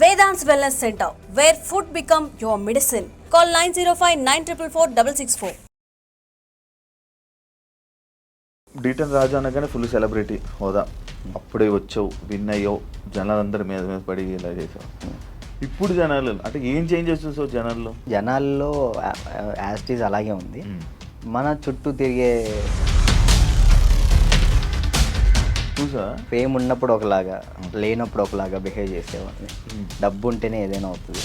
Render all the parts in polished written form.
Vedant's Wellness Center, where food become your medicine. Call 905-944-664. డీటెన్ రాజు అనగానే full celebrity హోదా, అప్పుడే వచ్చావు, విన్ అయ్యావు, జనాలందరి మీద మీద పడి ఇలా చేసావు. ఇప్పుడు జనాలు అంటే ఏం చేంజెస్ చూసావు జనాల్లో యాస్టీజ్ అలాగే ఉంది. మన చుట్టూ తిరిగే చూసా ఫేమ్ ఉన్నప్పుడు ఒకలాగా, లేనప్పుడు ఒకలాగా బిహేవ్ చేసేవాడిని. డబ్బు ఉంటేనే ఏదైనా అవుతుంది.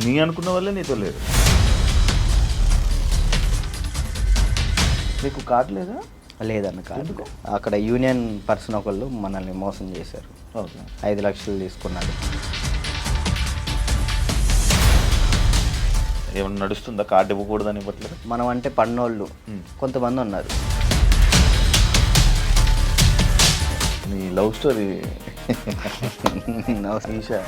నీ అనుకున్న వల్లే నీతో లేదు. నీకు కార్డు లేదా? లేదన్న కార్డు. అక్కడ యూనియన్ పర్సన్ ఒకళ్ళు మనల్ని మోసం చేశారు. 5 లక్షలు తీసుకున్నాడు. ఏమన్నా నడుస్తుందా? కార్డు ఇవ్వకూడదని ఇవ్వట్లేదు. మనం అంటే పన్నోళ్ళు కొంతమంది ఉన్నారు. నీ లవ్ స్టోరీ ఈషా,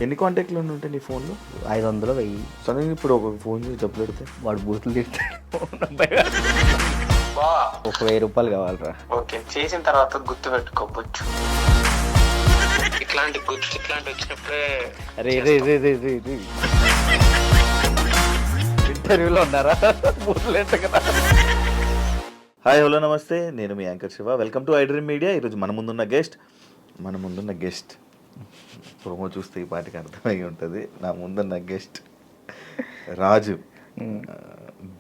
ఎన్ని కాంటాక్ట్లు ఉంటాయి నీ ఫోన్లో? 500 1000. సడన్గా ఇప్పుడు ఒక ఫోన్ చేసి డబ్బులు పెడితే వాడు బూతులు తిడతాడు. ఒక 1000 రూపాయలు కావాలరా. ఓకే, చేసిన తర్వాత గుర్తు పెట్టుకోవచ్చు. ఇట్లాంటి వచ్చినప్పుడే ఇంటర్వ్యూలో ఉన్నారా? బూతులు ఎంత కదా. హాయ్, హలో, నమస్తే. నేను మీ anchor Shiva. Welcome to iDream media. ఈరోజు మన ముందున్న గెస్ట్ ప్రోమో చూస్తే ఈ పాటికి అర్థమై ఉంటుంది. నా ముందున్న గెస్ట్ రాజు,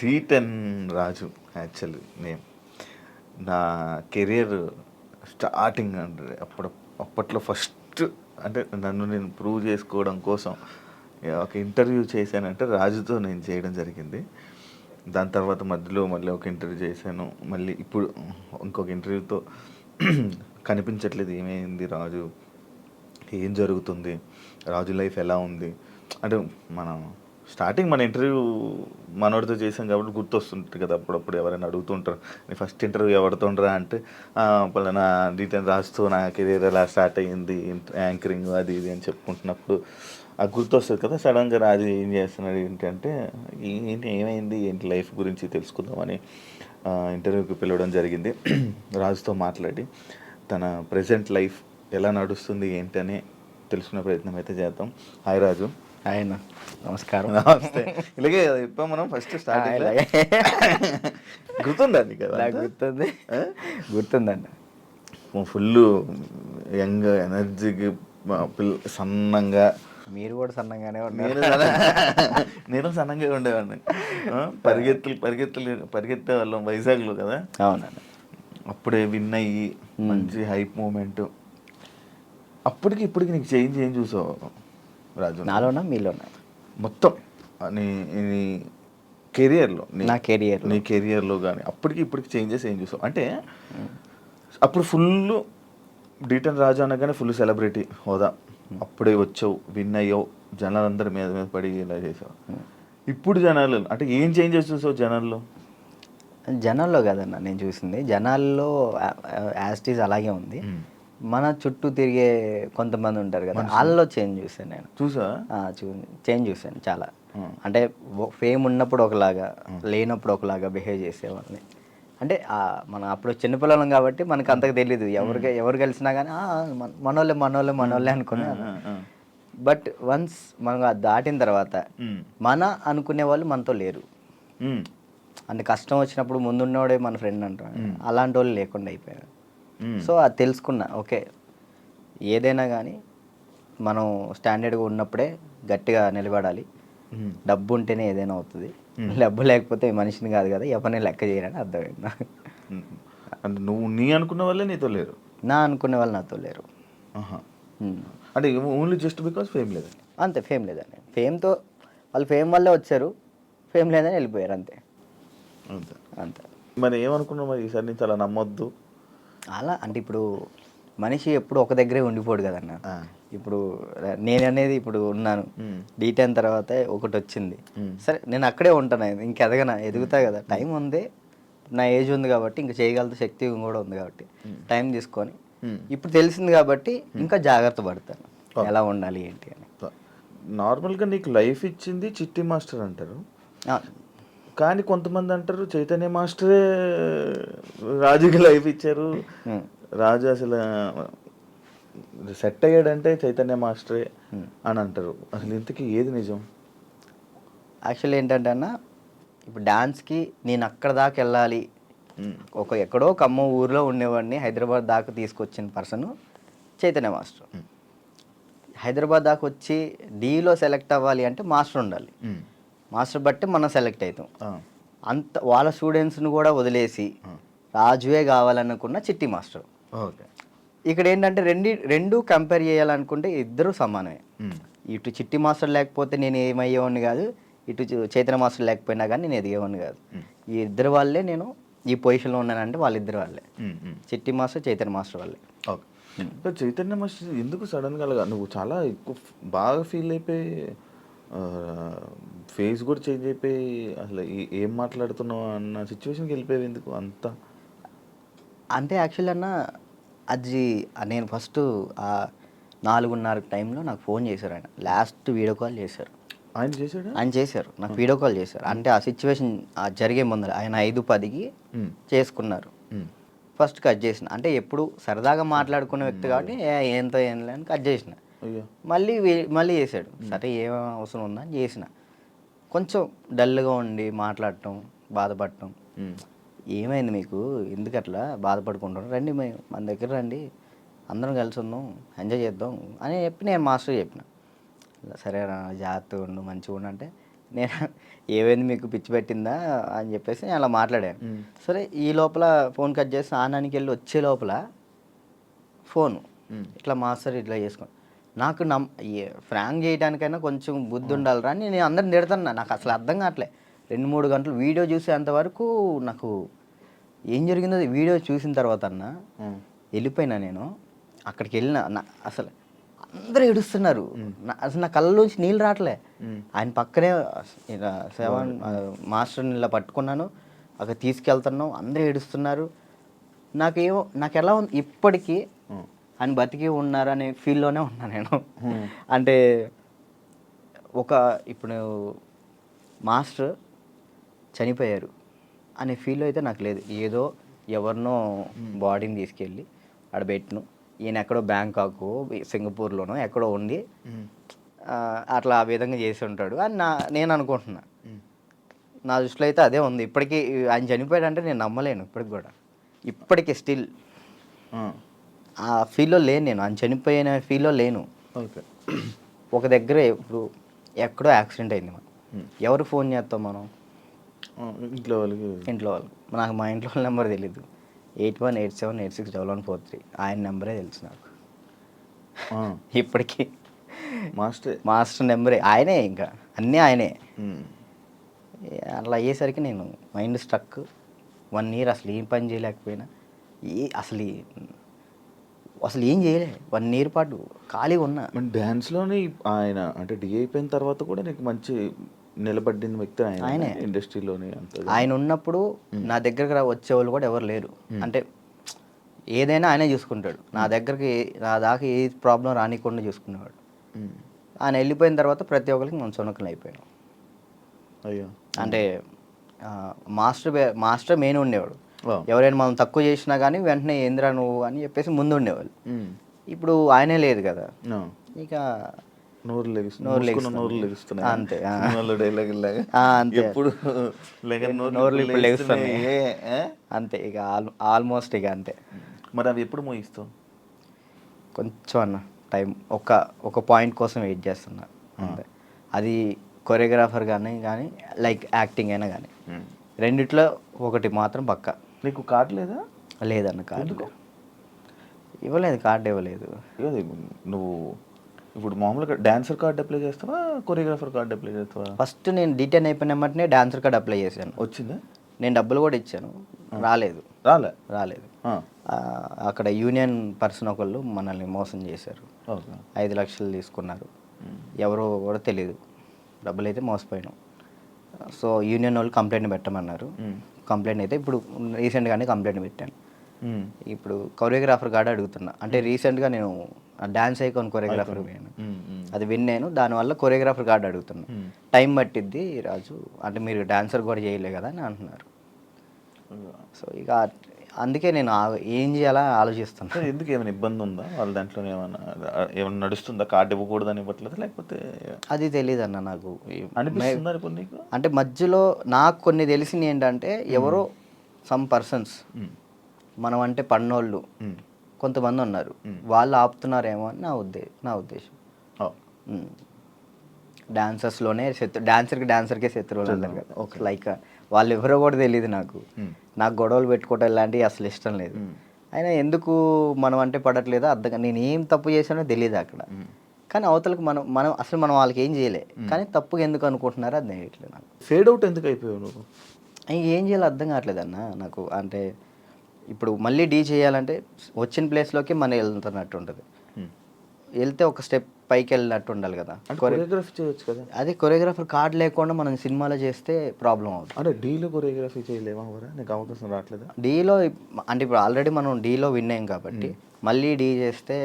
డీటెన్ రాజు యాక్చువల్లీ నేమ్. నా కెరియర్ స్టార్టింగ్ అంటే అప్పట్లో ఫస్ట్ అంటే నన్ను నేను ప్రూవ్ చేసుకోవడం కోసం ఒక ఇంటర్వ్యూ చేశానంటే రాజుతో నేను చేయడం జరిగింది. దాని తర్వాత మధ్యలో మళ్ళీ ఒక ఇంటర్వ్యూ చేశాను. మళ్ళీ ఇప్పుడు ఇంకొక ఇంటర్వ్యూతో కనిపించట్లేదు. ఏమైంది రాజు, ఏం జరుగుతుంది, రాజు లైఫ్ ఎలా ఉంది అంటే మనం స్టార్టింగ్ మన ఇంటర్వ్యూ మనోడితో చేసాం కాబట్టి గుర్తొస్తుంటుంది కదా. అప్పుడప్పుడు ఎవరైనా అడుగుతుంటారు, నీ ఫస్ట్ ఇంటర్వ్యూ ఎవరితో ఉండరా అంటే పలానా డీటెయిల్ రాస్తూ నా కెరీర్ ఎలా స్టార్ట్ అయ్యింది, యాంకరింగ్ అది ఇది అని చెప్పుకుంటున్నప్పుడు అది గుర్తొస్తుంది కదా. సడన్గా రాజు ఏం చేస్తున్నాడు ఏంటంటే ఏమైంది ఏంటి లైఫ్ గురించి తెలుసుకుందామని ఇంటర్వ్యూకి పిలవడం జరిగింది. రాజుతో మాట్లాడి తన ప్రజెంట్ లైఫ్ ఎలా నడుస్తుంది ఏంటని తెలుసుకునే ప్రయత్నం అయితే చేద్దాం. హాయ్ రాజు. ఆయన నమస్కారం. నమస్తే. ఇలాగే చెప్పాం మనం ఫస్ట్ స్టార్టింగ్. గుర్తుందండి కదా? గుర్తుందండి. ఫుల్ యంగ్ ఎనర్జీకి సన్నంగా. మీరు కూడా సన్నంగానే ఉన్నారు. నేను సన్నంగా ఉండేవాడిని. పరిగెత్తే వాళ్ళం వైజాగ్లో కదా. అవునండి. అప్పుడే విన్ అయ్యి మంచి హైప్ మూమెంట్. అప్పటికి ఇప్పటికి నీకు చేంజ్ ఏం చూసావు రాజు? నాలోనా మీలోనా? మొత్తం నీ కెరియర్లో, నీ కెరియర్లో కానీ అప్పటికి ఇప్పటికి చేంజెస్ ఏం చూసావు? అంటే అప్పుడు ఫుల్ డీటెన్ రాజు అనగానే ఫుల్ సెలబ్రిటీ హోదా, అప్పుడే వచ్చావు, విన్ అయ్యావు, జనాలందరి మీద మీద పడి ఇలా చేసావు. ఇప్పుడు జనాలు అంటే ఏం చేంజెస్ చూసావు జనాల్లో కదన్నా నేను చూసింది. జనాల్లో యాస్టీజ్ అలాగే ఉంది. మన చుట్టూ తిరిగే కొంతమంది ఉంటారు కదా, వాళ్ళలో చేంజ్ చూసాను నేను. చేంజ్ చూసాను చాలా. అంటే ఫేమ్ ఉన్నప్పుడు ఒకలాగా, లేనప్పుడు ఒకలాగా బిహేవ్ చేసేవాళ్ళని. అంటే మనం అప్పుడు చిన్నపిల్లలం కాబట్టి మనకు అంతకు తెలీదు. ఎవరు కలిసినా కానీ మనోళ్ళే అనుకున్నాను. బట్ వన్స్ మనం దాటిన తర్వాత మన అనుకునే వాళ్ళు మనతో లేరు. అంటే కష్టం వచ్చినప్పుడు ముందున్నవాడే మన ఫ్రెండ్ అంటారు, అలాంటి వాళ్ళు లేకుండా అయిపోయారు. సో అది తెలుసుకున్నా. ఓకే, ఏదైనా కానీ మనం స్టాండర్డ్గా ఉన్నప్పుడే గట్టిగా నిలబడాలి. డబ్బు ఉంటేనే ఏదైనా అవుతుంది. డబ్బు లేకపోతే మనిషిని కాదు కదా, ఎవరిని లెక్క చేయరని అర్థమైంది. అంటే నువ్వు నీ అనుకున్న వాళ్ళే నీతో లేరు? నా అనుకునే వాళ్ళు నాతో లేరు. అంటే ఓన్లీ జస్ట్ బికాస్ ఫేమ్ లేదని? అంతే, ఫేమ్ లేదని. ఫేమ్తో వాళ్ళు ఫేమ్ వల్లే వచ్చారు, ఫేమ్ లేదని వెళ్ళిపోయారు. అంతే. మరి ఏమనుకున్నావు మరి ఈసారి నుంచి అలా నమ్మొద్దు అలా? అంటే ఇప్పుడు మనిషి ఎప్పుడు ఒక దగ్గరే ఉండిపోడు కదన్న. ఇప్పుడు నేననేది ఇప్పుడు ఉన్నాను, డీటెన్ తర్వాత ఒకటి వచ్చింది, సరే నేను అక్కడే ఉంటాను, ఎదుగుతా కదా. టైం ఉంది, నా ఏజ్ ఉంది కాబట్టి, ఇంకా చేయగల శక్తి కూడా ఉంది కాబట్టి టైం తీసుకొని ఇప్పుడు తెలిసింది కాబట్టి ఇంకా జాగ్రత్త పడతాను ఎలా ఉండాలి ఏంటి అని. నార్మల్గా నీకు లైఫ్ ఇచ్చింది చిట్టి మాస్టర్ అంటారు. కానీ కొంతమంది అంటారు చైతన్య మాస్టరే రాజుకి లైఫ్ ఇచ్చారు, రాజు అసలు సెట్ అయ్యాడంటే చైతన్య మాస్టరే అని అంటారు. అసలు ఇంతకీ ఏది నిజం? యాక్చువల్లీ ఏంటంటే అన్న, ఇప్పుడు డాన్స్కి నేను అక్కడ దాకా వెళ్ళాలి, ఎక్కడో ఖమ్మం ఊర్లో ఉండేవాడిని హైదరాబాద్ దాకా తీసుకొచ్చిన పర్సన్ చైతన్య మాస్టర్. హైదరాబాద్ దాకా వచ్చి డీలో సెలెక్ట్ అవ్వాలి అంటే మాస్టర్ ఉండాలి. మాస్టర్ బట్టి మనం సెలెక్ట్ అవుతాం. అంత వాళ్ళ స్టూడెంట్స్ని కూడా వదిలేసి రాజువే కావాలనుకున్న చిట్టి మాస్టర్. ఓకే. ఇక్కడ ఏంటంటే రెండు కంపేర్ చేయాలనుకుంటే ఇద్దరు సమానమే. ఇటు చిట్టి మాస్టర్ లేకపోతే నేను ఏమయ్యేవాడిని కాదు, ఇటు చైతన్య మాస్టర్ లేకపోయినా కానీ నేను ఎదిగేవాడిని కాదు. ఈ ఇద్దరు వాళ్ళే నేను ఈ పొజిషన్లో ఉన్నానంటే వాళ్ళిద్దరు వాళ్ళే, చిట్టి మాస్టర్ చైతన్య మాస్టర్ వాళ్ళే. ఓకే. చైతన్య మాస్టర్ ఎందుకు సడన్గా నువ్వు చాలా ఎక్కువ బాగా ఫీల్ అయిపోయి ఫేస్ కూడా చేంజ్ అయిపోయి అసలు ఏం మాట్లాడుతున్నావు అన్న సిచ్యువేషన్కి వెళ్ళిపోయావు ఎందుకు అంతా? అంటే యాక్చువల్లీ అన్న, అది నేను ఫస్ట్ 4:30 టైంలో నాకు ఫోన్ చేశారు. ఆయన లాస్ట్ వీడియో కాల్ చేశారు. ఆయన చేశారు నాకు వీడియో కాల్ చేశారు. అంటే ఆ సిచ్యువేషన్ జరిగే ముందర ఆయన 5:10కి చేసుకున్నారు. ఫస్ట్ కట్ చేసిన, అంటే ఎప్పుడు సరదాగా మాట్లాడుకునే వ్యక్తి కాబట్టి ఏంతో ఏం లేని కట్ చేసిన. మళ్ళీ చేశాడు. సరే ఏం అవసరం ఉందా అని చేసిన. కొంచెం డల్గా ఉండి మాట్లాడటం, బాధపడటం. ఏమైంది మీకు, ఎందుకు అట్లా బాధపడుకుంటాం, రండి మన దగ్గర రండి, అందరం కలిసి ఉందాం, ఎంజాయ్ చేద్దాం అని చెప్పి నేను మాస్టర్ చెప్పిన. సరే జాగ్రత్తగా ఉండు, మంచిగా ఉండు అంటే, నేను ఏమైంది మీకు పిచ్చి పెట్టిందా అని చెప్పేసి నేను అలా మాట్లాడాను. సరే ఈ లోపల ఫోన్ కట్ చేసి ఆనానికి వెళ్ళి వచ్చే లోపల ఫోను ఇట్లా మాస్టర్ ఇట్లా చేసుకోండి. నాకు ఫ్రాంక్ చేయడానికైనా కొంచెం బుద్ధి ఉండాలిరా అని నేను అందరిని తిడతాను. నాకు అసలు అర్థం కావట్లే. 2-3 గంటలు వీడియో చూసేంతవరకు నాకు ఏం జరిగిందో వీడియో చూసిన తర్వాత అన్న వెళ్ళిపోయినా. నేను అక్కడికి వెళ్ళిన, అసలు అందరూ ఏడుస్తున్నారు. అసలు నా కళ్ళలోంచి నీళ్ళు రావట్లే. ఆయన పక్కనే మాస్టర్ని ఇలా పట్టుకున్నాను, అక్కడ తీసుకెళ్తున్నాం, అందరూ ఏడుస్తున్నారు. నాకు ఎలా ఉంది ఇప్పటికీ ఆయన బతికి ఉన్నారు అనే ఫీల్లోనే ఉన్నా నేను. అంటే ఇప్పుడు మాస్టర్ చనిపోయారు అనే ఫీల్ అయితే నాకు లేదు. ఏదో ఎవరినో బాడీని తీసుకెళ్ళి ఆడ పెట్టిను, ఈయన ఎక్కడో బ్యాంకాక్ సింగపూర్లోనో ఎక్కడో ఉండి అట్లా ఆ విధంగా చేసి ఉంటాడు అని నేను అనుకుంటున్నా. నా దృష్టిలో అయితే అదే ఉంది. ఇప్పటికీ ఆయన చనిపోయాడంటే నేను నమ్మలేను ఇప్పటికి కూడా. ఇప్పటికీ స్టిల్ ఆ ఫీల్లో లేను నేను, ఆయన చనిపోయిన ఫీల్లో లేను. ఓకే. ఒక దగ్గర ఇప్పుడు ఎక్కడో యాక్సిడెంట్ అయింది, మనం ఎవరు ఫోన్ చేస్తాం మనం? ఇంట్లో వాళ్ళు. నాకు మా ఇంట్లో వాళ్ళ నెంబర్ తెలీదు. 8187861143 ఆయన నెంబరే తెలుసు నాకు ఇప్పటికీ. మాస్టర్ నెంబరే ఆయనే, ఇంకా అన్నీ ఆయనే. అట్లా అయ్యేసరికి నేను మైండ్ స్ట్రక్. 1 year అసలు ఏం పని చేయలేకపోయినా, అసలు ఏం చేయలే. 1 year పాటు ఖాళీగా ఉన్నా. డ్యాన్స్లోనే ఆయన అంటే డి అయిపోయిన తర్వాత కూడా నీకు మంచి నిలబడిన వ్యక్తి ఆయన ఇండస్ట్రీలోనే. ఆయన ఉన్నప్పుడు నా దగ్గరకు వచ్చేవాళ్ళు కూడా ఎవరు లేరు. అంటే ఏదైనా ఆయనే చూసుకుంటాడు. నా దాకా ఏ ప్రాబ్లం రానికుండా చూసుకునేవాడు. ఆయన వెళ్ళిపోయిన తర్వాత ప్రతి ఒక్కరికి మనం సొనకలు అయిపోయాం. అయ్యో. అంటే మాస్టర్ మెయిన్ ఉండేవాడు. ఎవరైనా మనం తక్కువ చేసినా కానీ వెంటనే ఏంద్రా నువ్వు అని చెప్పేసి ముందు ఉండేవాళ్ళు. ఇప్పుడు ఆయనే లేదు కదా, ఇక నోరు లెగుస్తున్నాయి అంతే. నోరు లెగుస్తున్నాయి అంతే. ఇక ఆల్మోస్ట్ ఇక అంతే. మరి అవి ఎప్పుడు మోయిస్తావు? కొంచెం అన్న టైం, ఒక పాయింట్ కోసం వెయిట్ చేస్తున్నా అంతే. అది కొరియోగ్రాఫర్ కానీ లైక్ యాక్టింగ్ అయినా కానీ రెండిట్లో ఒకటి మాత్రం పక్కా. నీకు కార్డు లేదా? లేదన్న, కార్డు ఇవ్వలేదు. కార్డు ఇవ్వలేదు. నువ్వు ఇప్పుడు మామూలుగా డాన్సర్ కార్డు అప్లై చేస్తావా, కొరియోగ్రాఫర్ కార్డు అప్లై చేస్తావా? ఫస్ట్ నేను డీటెయిన్ అయిపోయిన వెంటనే డాన్సర్ కార్డు అప్లై చేశాను. వచ్చిందా? నేను డబ్బులు కూడా ఇచ్చాను, రాలేదు. అక్కడ యూనియన్ పర్సన్ ఒకళ్ళు మనల్ని మోసం చేశారు. 5 లక్షలు తీసుకున్నారు. ఎవరో కూడా తెలియదు. డబ్బులు అయితే మోసపోయాను. సో యూనియన్ వాళ్ళు కంప్లైంట్ పెట్టమన్నారు. కంప్లైంట్ అయితే ఇప్పుడు రీసెంట్గానే కంప్లైంట్ పెట్టాను. ఇప్పుడు కొరియోగ్రాఫర్ కార్డు అడుగుతున్నా. అంటే రీసెంట్గా నేను డాన్స్ ఐకాన్ కొరియోగ్రాఫర్ పోయాను, అది విన్ అయ్యాను. దానివల్ల కొరియోగ్రాఫర్ కార్డు అడుగుతున్నా. టైం పట్టిద్ది రాజు అంటే, మీరు డాన్సర్ కూడా చేయలే కదా అని అంటున్నారు. సో ఇక అందుకే నేను ఏం చేయాలా ఆలోచిస్తున్నా. ఎందుకు ఏమైనా ఇబ్బంది ఉందా వాళ్ళ దాంట్లో? ఏమైనా నడుస్తుందా? కార్డు ఇవ్వకూడదని ఇవ్వట్లేదు లేకపోతే? అది తెలియదు అన్న నాకు. అనిపిస్తుందా ఇప్పుడు నీకు? అంటే మధ్యలో నాకు కొన్ని తెలిసింది ఏంటంటే, ఎవరో సమ్ పర్సన్స్ మనం అంటే పన్నోళ్ళు కొంతమంది ఉన్నారు, వాళ్ళు ఆపుతున్నారేమో అని నా ఉద్దేశం. డాన్సర్స్లోనే డాన్సర్కే శత్రువులు అంటారు కదా, లైక్ వాళ్ళు ఎవరో కూడా తెలియదు నాకు. నాకు గొడవలు పెట్టుకోవటం ఇలాంటివి అసలు ఇష్టం లేదు. అయినా ఎందుకు మనం అంటే పడట్లేదో అర్థం, నేను ఏం తప్పు చేశానో తెలియదు అక్కడ. కానీ అవతలకు మనం అసలు మనం వాళ్ళకి ఏం చేయలే, కానీ తప్పుగా ఎందుకు అనుకుంటున్నారో అది తెలియట్లేదు నాకు. ఫేడ్ అవుట్ ఎందుకు అయిపోయావు నువ్వు? ఏం చేయాలో అర్థం కావట్లేదు అన్న నాకు. అంటే ఇప్పుడు మళ్ళీ డీ చేయాలంటే వచ్చిన ప్లేస్లోకి మనం వెళ్తున్నట్టు ఉంటుంది, వెళ్తే ఒక స్టెప్ పైకి వెళ్ళినట్టు ఉండాలి కదా. కొరియోగ్రఫీ చేయొచ్చు కదా. అదే కొరియోగ్రాఫర్ కార్డు లేకుండా మనం సినిమాలో చేస్తే ప్రాబ్లం అవుతుంది. అంటే డీలో కొరియోగ్రఫీ చేయలేమా? నీకు అవకాశం రావట్లేదా? డీలో అంటే ఇప్పుడు ఆల్రెడీ మనం డీలో విన్ అయ్యాం కాబట్టి మళ్ళీ డీ చేస్తే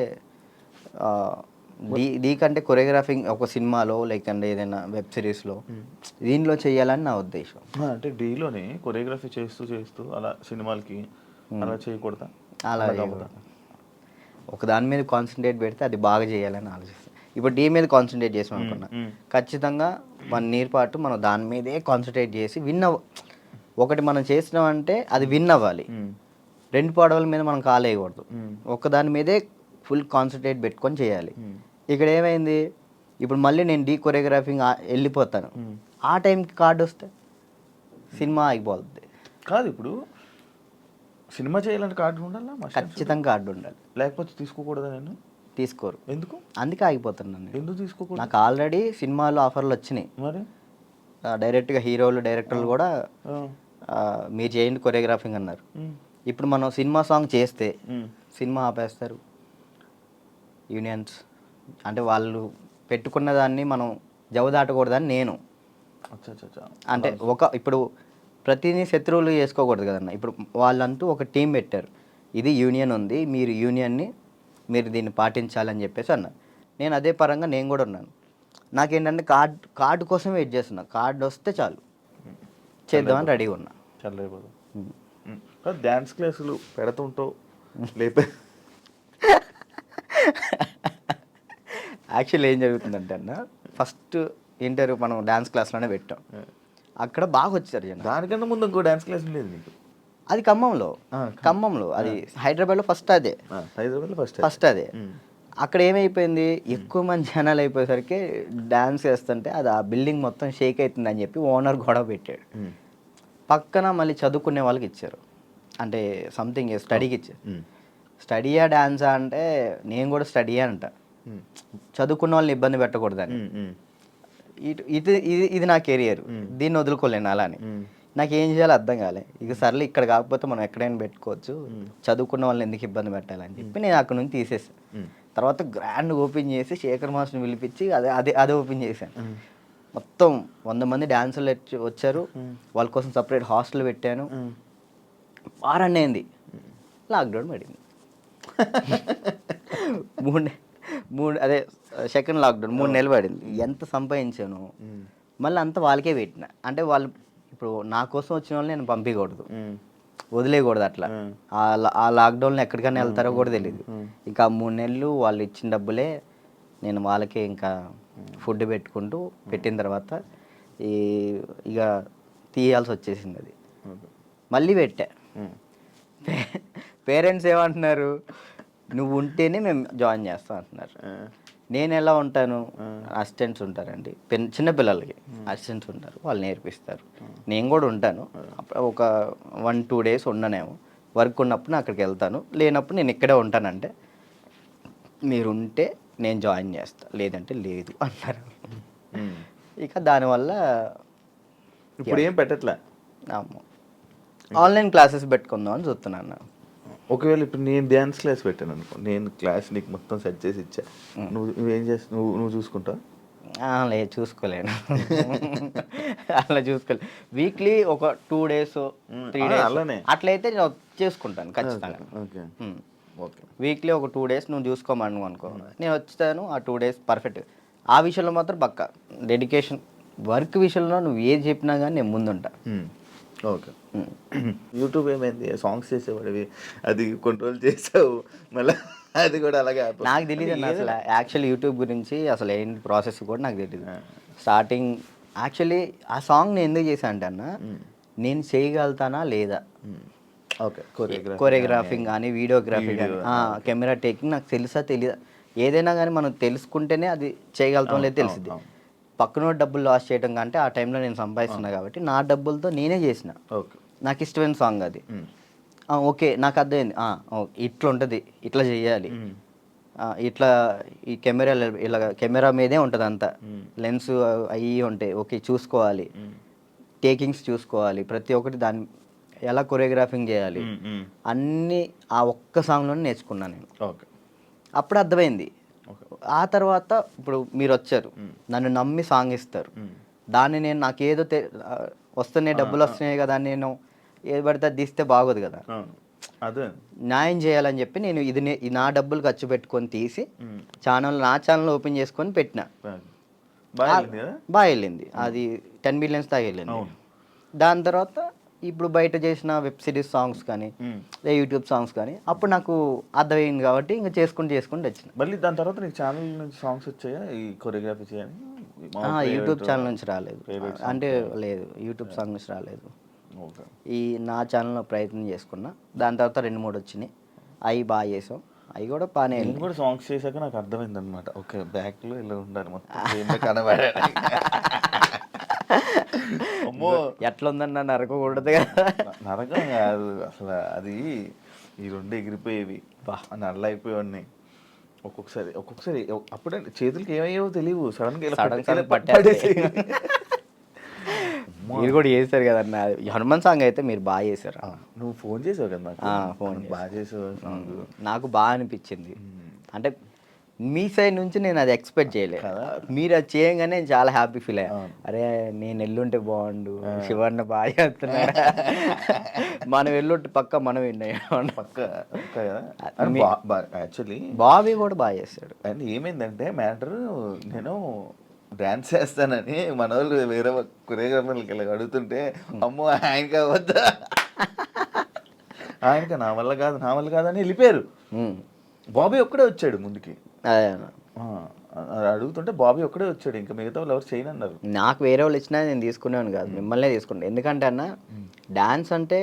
డీ కంటే కొరియోగ్రాఫింగ్ ఒక సినిమాలో లైక్ అంటే ఏదైనా వెబ్ సిరీస్లో దీనిలో చేయాలని నా ఉద్దేశం. అంటే డీలోనే కొరియోగ్రఫీ చేస్తూ అలా సినిమాలకి అలా చేయకూడదా? అలా ఒక దాని మీద కాన్సన్ట్రేట్ పెడితే అది బాగా చేయాలని ఆలోచిస్తాను. ఇప్పుడు డీ మీద కాన్సన్ట్రేట్ చేసాం అనుకున్నా, ఖచ్చితంగా 1 year పాటు మనం దాని మీదే కాన్సన్ట్రేట్ చేసి ఒకటి మనం చేసినామంటే అది విన్ అవ్వాలి. 2 పడవల మీద మనం కాలేయకూడదు, ఒక దాని మీదే ఫుల్ కాన్సన్ట్రేట్ పెట్టుకొని చేయాలి. ఇక్కడ ఏమైంది, ఇప్పుడు మళ్ళీ నేను డీ కొరియోగ్రాఫింగ్ వెళ్ళిపోతాను, ఆ టైంకి కార్డు వస్తే సినిమా అయిపోతుంది. కాదు, ఇప్పుడు సినిమా చేయాలంటే కార్డు ఉండాలా? ఖచ్చితంగా కార్డు ఉండాలి, లేకపోతే తీసుకోకూడదా? నేను తీసుకోరు. ఎందుకు? అందుకే ఆగిపోతున్నాను. ఎందుకు తీసుకోకూడదు? నాకు ఆల్రెడీ సినిమాలో ఆఫర్లు వచ్చినాయి. మరి డైరెక్ట్గా హీరోలు డైరెక్టర్లు కూడా మీరు చేయండి కొరియోగ్రాఫింగ్ అన్నారు. ఇప్పుడు మనం సినిమా సాంగ్ చేస్తే సినిమా ఆపేస్తారు యూనియన్స్. అంటే వాళ్ళు పెట్టుకున్న దాన్ని మనం జవదాటకూడదని నేను. అంటే ఇప్పుడు ప్రతిదీ శత్రువులు చేసుకోకూడదు కదన్న. ఇప్పుడు వాళ్ళంటూ ఒక టీం పెట్టారు, ఇది యూనియన్ ఉంది, మీరు యూనియన్ని మీరు దీన్ని పాటించాలని చెప్పేసి అన్నారు. నేను అదే పరంగా నేను కూడా ఉన్నాను. నాకేంటంటే కార్డు కోసం వెయిట్ చేస్తున్నా, కార్డు వస్తే చాలు చేద్దామని రెడీగా ఉన్నా. చాలా డ్యాన్స్ క్లాసులు పెడుతుంటావు లేపే. యాక్చువల్లీ ఏం జరుగుతుందంటే అన్న, ఫస్ట్ ఇంటర్వ్యూ మనం డ్యాన్స్ క్లాస్లోనే పెట్టాం, అక్కడ బాగా వచ్చారు జనం. దానికన్నా ముందు ఇంకో డ్యాన్స్ క్లాస్ లేదు నీకు? అది ఖమ్మంలో అది హైదరాబాద్లో ఫస్ట్ అదే. హైదరాబాద్లో ఫస్ట్ అదే. అక్కడ ఏమైపోయింది, ఎక్కువ మంది జనాలు అయిపోయేసరికి డ్యాన్స్ చేస్తుంటే అది ఆ బిల్డింగ్ మొత్తం షేక్ అవుతుంది అని చెప్పి ఓనర్ గొడవ పెట్టాడు. పక్కన మళ్ళీ చదువుకునే వాళ్ళకి ఇచ్చారు, అంటే సంథింగ్ స్టడీకి ఇచ్చారు. స్టడీయా డ్యాన్సా అంటే నేను కూడా స్టడీయా అంట, చదువుకున్న వాళ్ళని ఇబ్బంది పెట్టకూడదని. ఇది నా కెరియర్, దీన్ని వదులుకోలేను అలా అని. నాకు ఏం చేయాలో అర్థం కాలే. ఇక సర్లే ఇక్కడ కాకపోతే మనం ఎక్కడైనా పెట్టుకోవచ్చు, చదువుకున్న వాళ్ళని ఎందుకు ఇబ్బంది పెట్టాలని చెప్పి నేను అక్కడ నుంచి తీసేసాను. తర్వాత గ్రాండ్ ఓపెన్ చేసి శేఖర్ మాస్టర్ని పిలిపించి అదే ఓపెన్ చేశాను. మొత్తం 100 మంది డాన్సర్లు వచ్చారు, వాళ్ళ కోసం సపరేట్ హాస్టల్ పెట్టాను. వారాన్ని అయింది లాక్డౌన్ పడింది. అదే సెకండ్ లాక్డౌన్ 3 నెలలు పడింది. ఎంత సంపాదించాను మళ్ళీ అంతా వాళ్ళకే పెట్టిన. అంటే వాళ్ళు ఇప్పుడు నా కోసం వచ్చిన వాళ్ళని నేను పంపించకూడదు, వదిలేయకూడదు. అట్లా ఆ లాక్డౌన్లో ఎక్కడికైనా వెళ్తారో కూడా తెలియదు. ఇంకా 3 నెలలు వాళ్ళు ఇచ్చిన డబ్బులే నేను వాళ్ళకే ఇంకా ఫుడ్ పెట్టిన తర్వాత ఇక తీయాల్సి వచ్చేసింది. అది మళ్ళీ పెట్టా. పేరెంట్స్ ఏమంటున్నారు, నువ్వు ఉంటేనే మేము జాయిన్ చేస్తాం అంటున్నారు. నేను ఎలా ఉంటాను, అసిస్టెంట్స్ ఉంటారండి, చిన్నపిల్లలకి అసిస్టెంట్స్ ఉంటారు, వాళ్ళు నేర్పిస్తారు. నేను కూడా ఉంటాను, ఒక 1-2 days ఉండనేమో. వర్క్ ఉన్నప్పుడు నేను అక్కడికి వెళ్తాను, లేనప్పుడు నేను ఇక్కడే ఉంటానంటే మీరు ఉంటే నేను జాయిన్ చేస్తా, లేదంటే లేదు అన్నారు. ఇక దానివల్ల ఇప్పుడు ఏం పెట్టట్లే, ఆన్లైన్ క్లాసెస్ పెట్టుకుందాం అని చూస్తున్నాను. ఒకవేళ ఇప్పుడు నేను డ్యాన్స్ క్లాస్ పెట్టాను అనుకో, నేను క్లాస్ నీకు మొత్తం సెట్ చేసి ఇచ్చా, నువ్వేం చేస్తావు? నువ్వు చూసుకుంటావు? లేదు, చూసుకోలేను. అలా చూసుకోలేదు. వీక్లీ ఒక 2 days 3 days అలానే అట్లయితే నేను చేసుకుంటాను ఖచ్చితంగా. ఓకే. వీక్లీ ఒక 2 days నువ్వు చూసుకోమను అనుకో, నేను వచ్చాను ఆ 2 days పర్ఫెక్ట్. ఆ విషయంలో మాత్రం పక్కా డెడికేషన్. వర్క్ విషయంలో నువ్వు ఏది చెప్పినా కానీ నేను ముందుంటా. ఓకే. యూట్యూబ్ ఏమైంది, సాంగ్స్ చేసేవాడివి, అది కొన్ని రోజులు చేసావు, మళ్ళీ అది కూడా అలాగే నాకు తెలియదు అన్న అసలు యాక్చువల్ యూట్యూబ్ గురించి అసలు ఏంటి ప్రాసెస్ కూడా నాకు తెలియదు. స్టార్టింగ్ యాక్చువల్లీ ఆ సాంగ్ నేను ఎందుకు చేశాను అంటే అన్న, నేను చేయగలుగుతానా లేదా, ఓకే, కొరియోగ్రాఫింగ్ కానీ వీడియోగ్రఫీ కానీ కెమెరా టేకింగ్ నాకు తెలుసా తెలియదా, ఏదైనా కానీ మనం తెలుసుకుంటేనే అది చేయగలుగుతాం లేదు తెలిసింది. పక్కన డబ్బులు లాస్ చేయడం కంటే ఆ టైంలో నేను సంపాదిస్తున్నా కాబట్టి నా డబ్బులతో నేనే చేసిన. ఓకే. నాకు ఇష్టమైన సాంగ్ అది. ఓకే నాకు అర్థమైంది, ఇట్లా ఉంటుంది, ఇట్లా చేయాలి, ఇట్లా ఈ కెమెరా ఇలా కెమెరా మీదే ఉంటుంది అంతా, లెన్స్ అవి ఉంటాయి, ఓకే చూసుకోవాలి, టేకింగ్స్ చూసుకోవాలి, ప్రతి ఒక్కటి దాన్ని ఎలా కొరియోగ్రాఫింగ్ చేయాలి అన్నీ ఆ ఒక్క సాంగ్లోనే నేర్చుకున్నాను నేను. ఓకే. అప్పుడు అర్థమైంది. ఆ తర్వాత ఇప్పుడు మీరు వచ్చారు, నన్ను నమ్మి సాంగ్ ఇస్తారు, దాన్ని నేను నాకు ఏదో వస్తున్నాయి డబ్బులు వస్తున్నాయి కదా అని నేను ఏది పడితే అది తీస్తే బాగోదు కదా, అదే న్యాయం చేయాలని చెప్పి నేను ఇది నా డబ్బులు ఖర్చు పెట్టుకొని తీసి నా ఛానల్ ఓపెన్ చేసుకొని పెట్టిన. బాగా వెళ్ళింది అది, 10 million దాకా వెళ్ళింది. దాని తర్వాత ఇప్పుడు బయట చేసిన వెబ్ సిరీస్ సాంగ్స్ కానీ యూట్యూబ్ సాంగ్స్ కానీ అప్పుడు నాకు అర్థమైంది కాబట్టి ఇంకా చేసుకుంటూ వచ్చిన. మళ్ళీ దాని తర్వాత నీకు ఛానల్ నుంచి సాంగ్స్ వచ్చాయా ఈ కొరియోగ్రఫీ చేయని? యూట్యూబ్ ఛానల్ నుంచి రాలేదు, అంటే లేదు యూట్యూబ్ సాంగ్ నుంచి రాలేదు. ఈ నా ఛానల్లో ప్రయత్నం చేసుకున్నా, దాని తర్వాత 2-3 వచ్చినాయి, అవి బాగా చేసాం, అవి కూడా బాగానే. నేను కూడా సాంగ్స్ చేశాక నాకు అర్థమైంది అనమాట, ఓకే బ్యాక్లో ఇలా ఉండాలి మొత్తం కనబడాలి. అమ్మో ఎట్లా ఉందన్న నరకకూడదు కదా. నరకం కాదు అసలు, అది ఈ రెండు ఎగిరిపోయేవి, నల్ల అయిపోయేవాడిని ఒక్కొక్కసారి అప్పుడే చేతులకి ఏమయ్యేవో తెలియవు, సడన్ పట్టేసి. మీరు కూడా చేశారు కదన్న హనుమాన్ సాంగ్, అయితే మీరు బాగా చేశారు. నువ్వు ఫోన్ చేసావు కదా నాకు, ఫోన్ బాగా చేసావు, నాకు బాగా అనిపించింది. అంటే మీ సైడ్ నుంచి నేను అది ఎక్స్పెక్ట్ చేయలేదు, మీరు అది చేయగానే నేను చాలా హ్యాపీ ఫీల్ అయ్యా. అరే నేను ఎల్లుంటే బాగుండు, శివన్న బాగా చేస్తున్నాడు, మనం ఎల్లుంటే పక్క మనం విన్నాం పక్క. యాక్చువల్లీ బాబీ కూడా బాగా చేస్తాడు. అండ్ ఏమైందంటే మ్యాటర్, నేను డాన్స్ చేస్తానని మన వాళ్ళు వేరే కొరియోగ్రాఫర్లకి ఇలా అడుగుతుంటే, అమ్మో ఆయనకి అవద్దా, ఆయనకి నా వల్ల కాదు అని వెళ్ళిపోయారు. బాబీ ఒక్కడే వచ్చాడు ముందుకి, అడుగుతుంటే బాబీ ఒక్కడే వచ్చాడు, ఇంకా మిగతా వాళ్ళు ఎవరు చేయను అన్నారు. నాకు వేరే వాళ్ళు ఇచ్చినా నేను తీసుకునేవాను కాదు, మిమ్మల్నే తీసుకున్నాను. ఎందుకంటే అన్న డాన్స్ అంటే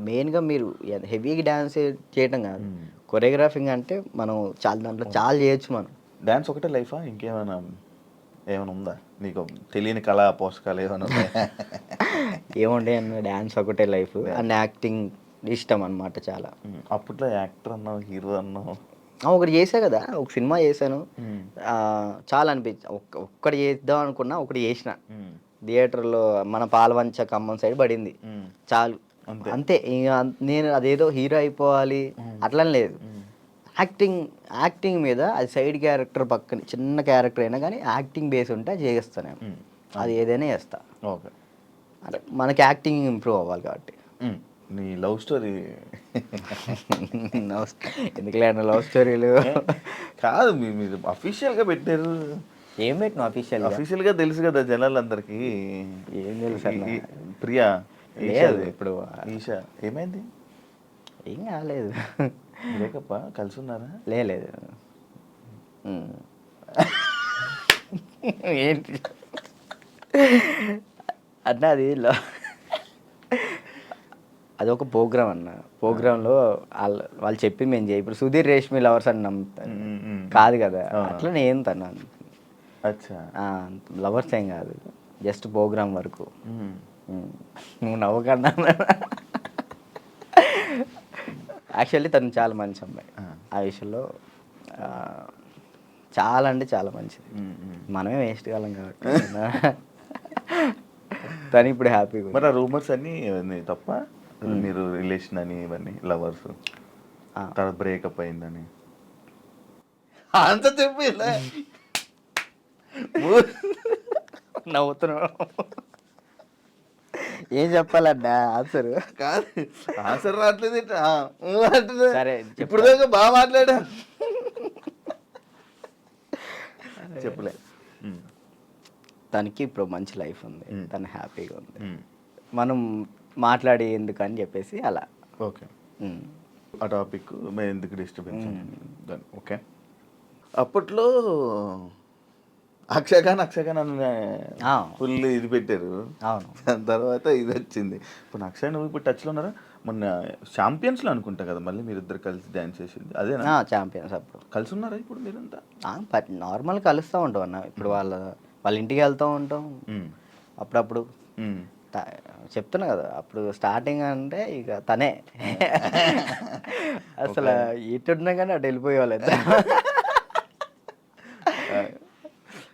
మెయిన్గా మీరు హెవీగా డాన్స్ చేయటం కాదు, కొరియోగ్రాఫింగ్ అంటే మనం దాంట్లో చాలా చేయొచ్చు. మనం డాన్స్ ఒకటే లైఫా, ఇంకేమైనా ఉందా నీకు తెలియని కళా పోషకాలు ఏమైనా ఉన్నాయా? ఏముండే అన్న, డాన్స్ ఒకటే లైఫ్ అండ్ యాక్టింగ్ ఇష్టం అనమాట చాలా. అప్పట్లో యాక్టర్ అన్నావు, హీరో అన్నావు, ఒకటి చేసా కదా, ఒక సినిమా చేశాను, చాలా అనిపించింది. ఒక్కటి చేద్దాం అనుకున్నా, ఒకటి చేసిన థియేటర్లో, మన పాలవంచ ఖమ్మం సైడ్ పడింది, చాలు అంతే. ఇంకా నేను అదేదో హీరో అయిపోవాలి అట్లని లేదు, యాక్టింగ్ మీద అది సైడ్ క్యారెక్టర్ పక్కన చిన్న క్యారెక్టర్ అయినా కానీ యాక్టింగ్ బేస్ ఉంటే చేస్తాను నేను, అది ఏదైనా చేస్తా. ఓకే, అంటే మనకి యాక్టింగ్ ఇంప్రూవ్ అవ్వాలి కాబట్టి. నీ లవ్ స్టోరీ ఎందుకులే అన్న లవ్ స్టోరీలు కాదు, మీరు అఫీషియల్గా పెట్టారు. ఏం పెట్టిన అఫీషియల్గా తెలుసు కదా జనాలందరికీ. ఏం తెలుసు ప్రియా లేదు ఇప్పుడు, ఈషా ఏమైంది? ఏం కాలేదు, బ్రేకప్ కలిసి ఉన్నారా? లేదు ఏంటి అన్న, అది ఒక ప్రోగ్రామ్ అన్న, ప్రోగ్రాంలో వాళ్ళు చెప్పి మేము చేయి. ఇప్పుడు సుధీర్ రేష్మి లవర్స్ అని నమ్ముతాను కాదు కదా, అట్లా నేను తన్నాను. లవర్స్ ఏం కాదు, జస్ట్ ప్రోగ్రామ్ వరకు. నువ్వు నవ్వకన్నా, యాక్చువల్లీ తను చాలా మంచి అమ్మాయి, ఆ విషయంలో చాలా అంటే చాలా మంచిది. మనమే వేస్ట్ కాలం కాబట్టి తను ఇప్పుడు హ్యాపీగా. మరి ఆ రూమర్స్ అన్నీ తప్ప, మీరు రిలేషన్ అని ఇవన్నీ లవర్స్ తర్వాత బ్రేకప్ అయిందని అంత చెప్పి నవ్వుతున్నావు. ఏం చెప్పాలన్నా ఆన్సర్? కాదు ఆన్సర్ రావట్లేదు ఏంటి? అంటున్నా. సరే, ఇప్పుడు దాకా బాగా మాట్లాడా. చెప్పలే. తనకి ఇప్పుడు మంచి లైఫ్ ఉంది, తను హ్యాపీగా ఉంది, మనం మాట్లాడి ఎందుకని చెప్పేసి అలా. ఓకే, ఆ టాపిక్ మేము ఎందుకు డిస్టర్బెన్స్. ఓకే, అప్పట్లో అక్షయఖాన్ ఫుల్ ఇది పెట్టారు. అవును, దాని తర్వాత ఇది వచ్చింది. ఇప్పుడు అక్షయ్ నువ్వు ఇప్పుడు టచ్లో ఉన్నారా? మొన్న ఛాంపియన్స్లో అనుకుంటా కదా మళ్ళీ మీరిద్దరు కలిసి డ్యాన్స్ చేసింది అదేనా? ఛాంపియన్స్. అప్పుడు కలిసి ఉన్నారా ఇప్పుడు మీరంతా? నార్మల్ కలుస్తూ ఉంటాం అన్న. ఇప్పుడు వాళ్ళ ఇంటికి వెళ్తూ ఉంటాం అప్పుడప్పుడు. చెప్తున్నా కదా, అప్పుడు స్టార్టింగ్ అంటే ఇక తనే అసలు ఎటున్నా కానీ అటు వెళ్ళిపోయేవాళ్ళు.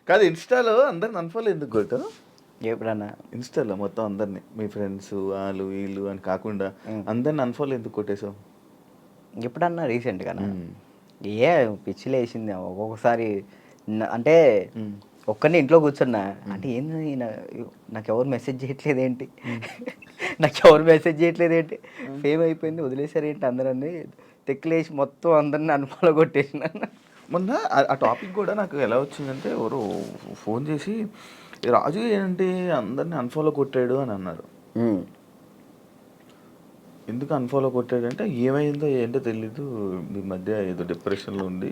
కాదు, ఇన్స్టాలో అందరిని అన్ఫాలో ఎందుకు కొట్టావు? ఎప్పుడన్నా ఇన్స్టాలో మొత్తం అందరినీ, మీ ఫ్రెండ్స్ వాళ్ళు వీళ్ళు అని కాకుండా అందరిని అన్ఫాలో ఎందుకు కొట్టేసావు? ఎప్పుడన్నా రీసెంట్గా ఏ పిచ్చిలు వేసింది ఒక్కొక్కసారి. అంటే ఒక్కరిని ఇంట్లో కూర్చున్నా అంటే ఏంది నాకు ఎవరు మెసేజ్ చేయట్లేదు ఏంటి, ఫేమ్ అయిపోయింది వదిలేసారు ఏంటి అందరని తెక్కులేసి మొత్తం అందరిని అన్ఫాలో కొట్టేసిన. మొన్న ఆ టాపిక్ కూడా నాకు ఎలా వచ్చిందంటే ఎవరు ఫోన్ చేసి రాజు ఏంటి అందరిని అన్ఫాలో కొట్టాడు అని అన్నారు. ఎందుకు అన్ఫాలో కొట్టాడు అంటే ఏమైందో ఏంటో తెలీదు, మీ మధ్య ఏదో డిప్రెషన్లో ఉండి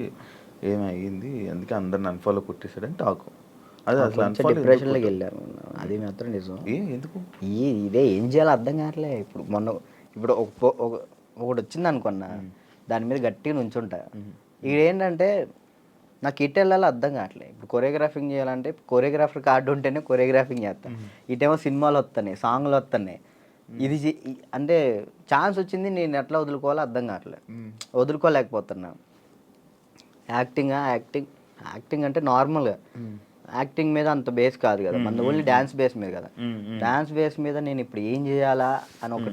ఏమైంది అందుకే అందరిని అన్ఫాలో కొట్టేశాడని టాకు. అదే అసలు డిప్రెషన్లోకి వెళ్ళాను, అది మాత్రం నిజం. ఎందుకు ఇదే ఏం చేయాలో అర్థం కావట్లే. ఇప్పుడు ఒకటి వచ్చింది అనుకున్నా, దాని మీద గట్టిగా నుంచుంటా. ఇదేంటంటే నాకు ఇటు వెళ్ళాలో అర్థం కావట్లేదు. ఇప్పుడు కొరియోగ్రాఫింగ్ చేయాలంటే కొరియోగ్రాఫర్ కార్డు ఉంటేనే కొరియోగ్రాఫింగ్ చేస్తాను, ఇటేమో సినిమాలు వస్తున్నాయి, సాంగ్లు వస్తున్నాయి. ఇది అంటే ఛాన్స్ వచ్చింది, నేను ఎట్లా వదులుకోవాలో అర్థం కావట్లేదు, వదులుకోలేకపోతున్నా. యాక్టింగ్ అంటే నార్మల్గా యాక్టింగ్ మీద అంత బేస్ కాదు కదా, మన ఓన్లీ డ్యాన్స్ బేస్ మీద కదా. డ్యాన్స్ బేస్ మీద నేను ఇప్పుడు ఏం చేయాలా అని ఒక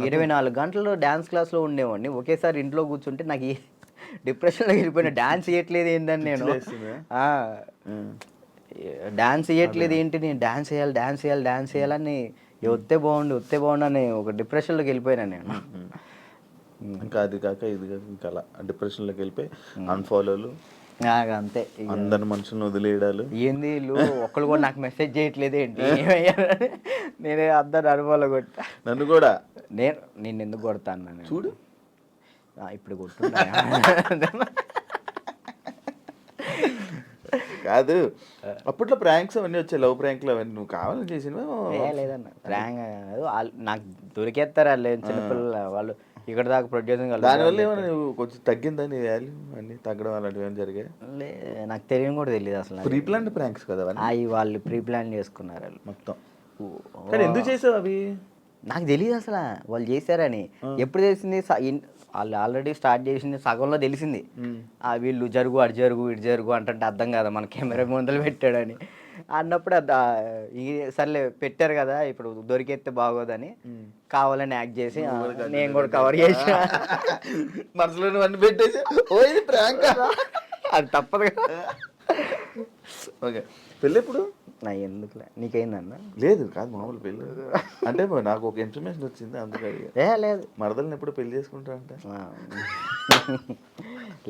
24 గంటలు డ్యాన్స్ క్లాస్లో ఉండేవాడిని. ఒకేసారి ఇంట్లో కూర్చుంటే నాకు డిప్రెషన్లో వెళ్ళిపోయిన. డ్యాన్స్ చేయట్లేదు ఏంటని నేను డాన్స్ చేయట్లేదు ఏంటి, నేను డాన్స్ చేయాలని వస్తే బాగుండు అని ఒక డిప్రెషన్లోకి వెళ్ళిపోయినా నేను. ఇంకా అది కాక ఇది కాక ఇంకా అలా డిప్రెషన్లోకి వెళ్ళిపోయి అన్ఫాలోలు అంతే, అందరి మనుషులను వదిలేయడాలు. ఏంది వీళ్ళు ఒక్కళ్ళు కూడా నాకు మెసేజ్ చేయట్లేదు ఏంటి, నేనే అందరు అనుభవాలు కొట్టా. నన్ను కూడా నేను ఎందుకు కొడతాను చూడు, ఇప్పుడు కొట్టున్నా. కాదు అప్పట్లో ప్రాంక్స్ అవన్నీ వచ్చాయి, లవ్ ప్రాంక్లు అవన్నీ నువ్వు కావాలని చేసినవా? లేదన్న, ప్రాంక్ నాకు దొరికేస్తారు వాళ్ళు, చిన్నపిల్లలు వాళ్ళు ఇక్కడ దాకా ప్రొడ్యూసింగ్. దానివల్ల ఏమైనా నువ్వు కొంచెం తగ్గిందా నీ వాల్యూ అన్నీ తగ్గడం అలాంటివి ఏమైనా జరిగాయి? నాకు తెలియని కూడా తెలియదు అసలు. ప్రీ ప్లాన్ ప్రాంక్స్ కదా అవి వాళ్ళు ప్రీ ప్లాన్ చేసుకున్నారు వాళ్ళు మొత్తం. కానీ ఎందుకు చేసావు అవి? నాకు తెలియదు అసలు వాళ్ళు చేశారని. ఎప్పుడు తెలిసింది, వాళ్ళు ఆల్రెడీ స్టార్ట్ చేసింది సగంలో తెలిసింది. వీళ్ళు జరుగు అటు జరుగు ఇటు జరుగు అంటే అర్థం కదా మన కెమెరా ముందలు పెట్టాడని అన్నప్పుడు సర్లే పెట్టారు కదా ఇప్పుడు దొరికేస్తే బాగోదని కావాలని యాక్ట్ చేసి నేను కూడా కవర్ చేసా. మనసులో అన్ని పెట్టేసి ఓ ఇది ప్రాంక్, అది తప్పదు కదా. ఓకే, పెళ్ళి ఎప్పుడు? నా ఎందుకులే, నీకైందన్న? లేదు కాదు, మామూలు పెళ్ళి అంటే నాకు ఒక ఇన్ఫర్మేషన్ వచ్చింది అందుకే. లేదు, మరదల్ని ఎప్పుడు పెళ్లి చేసుకుంటా అంటే?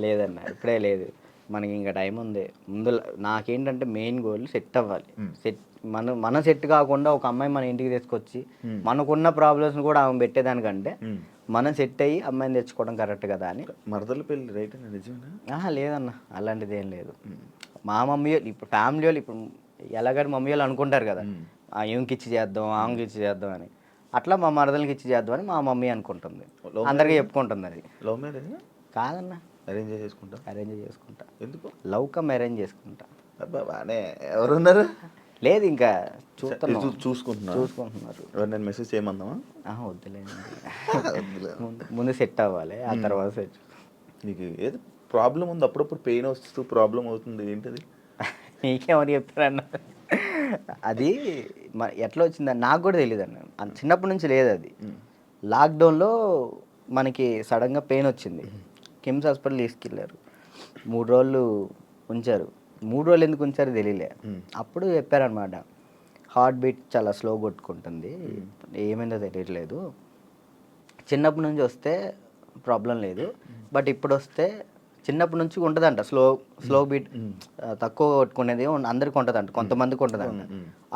లేదన్న, ఇప్పుడే లేదు, మనకి ఇంకా టైం ఉంది. ముందు నాకేంటంటే మెయిన్ గోల్ సెట్ అవ్వాలి. మన సెట్ కాకుండా ఒక అమ్మాయి మన ఇంటికి తీసుకొచ్చి మనకున్న ప్రాబ్లమ్స్ కూడా ఆమె పెట్టేదానికంటే మనం సెట్ అయ్యి అమ్మాయిని తెచ్చుకోవడం కరెక్ట్ కదా అని. మరదల పెళ్ళి రైట్ అని నిజమేనా? లేదన్న, అలాంటిది ఏం లేదు. మా మమ్మీ వాళ్ళు ఇప్పుడు ఫ్యామిలీ వాళ్ళు ఇప్పుడు ఎలాగని మమ్మీ వాళ్ళు అనుకుంటారు కదా, ఈమెకి ఇచ్చి చేద్దాం ఆమెకి ఇచ్చి చేద్దాం అని. అట్లా మా మరదలకి ఇచ్చి చేద్దాం అని మా మమ్మీ అనుకుంటుంది, అందరికీ చెప్పుకుంటుంది. అది లవ్ మ్యారేజ్ కాదన్న, అరేంజ్ చేసుకుంటా. ఎందుకు? లవ్ కమ్ అరేంజ్ చేసుకుంటా. అబ్బా బానే, ఎవరున్నారు? లేదు ఇంకా చూసుకుంటున్నారు. ఎవరు మెసేజ్ చేయమందామా? వద్దులేదు, ముందు సెట్ అవ్వాలి, ఆ తర్వాత సెట్. నీకు ఏదో ప్రాబ్లం ఉంది, అప్పుడప్పుడు పెయిన్ వస్తూ ప్రాబ్లం అవుతుంది, ఏంటది? నీకేమని చెప్తారన్న? అది ఎట్లా వచ్చిందని నాకు కూడా తెలియదు అన్న, చిన్నప్పటి నుంచి లేదు అది. లాక్డౌన్లో మనకి సడన్గా పెయిన్ వచ్చింది, కిమ్స్ హాస్పిటల్ తీసుకెళ్ళారు, 3 రోజులు ఉంచారు. 3 రోజులు ఎందుకు ఉంచారో తెలియలే. అప్పుడు చెప్పారనమాట, హార్ట్ బీట్ చాలా స్లో కొట్టుకుంటుంది, ఏమైందో తెలియట్లేదు. చిన్నప్పటి నుంచి వస్తే ప్రాబ్లం లేదు, బట్ ఇప్పుడు వస్తే చిన్నప్పటి నుంచి ఉంటుందంట స్లో బీట్, తక్కువ కొట్టుకునేది అందరికి ఉంటుందంట, కొంతమందికి ఉంటుందంట.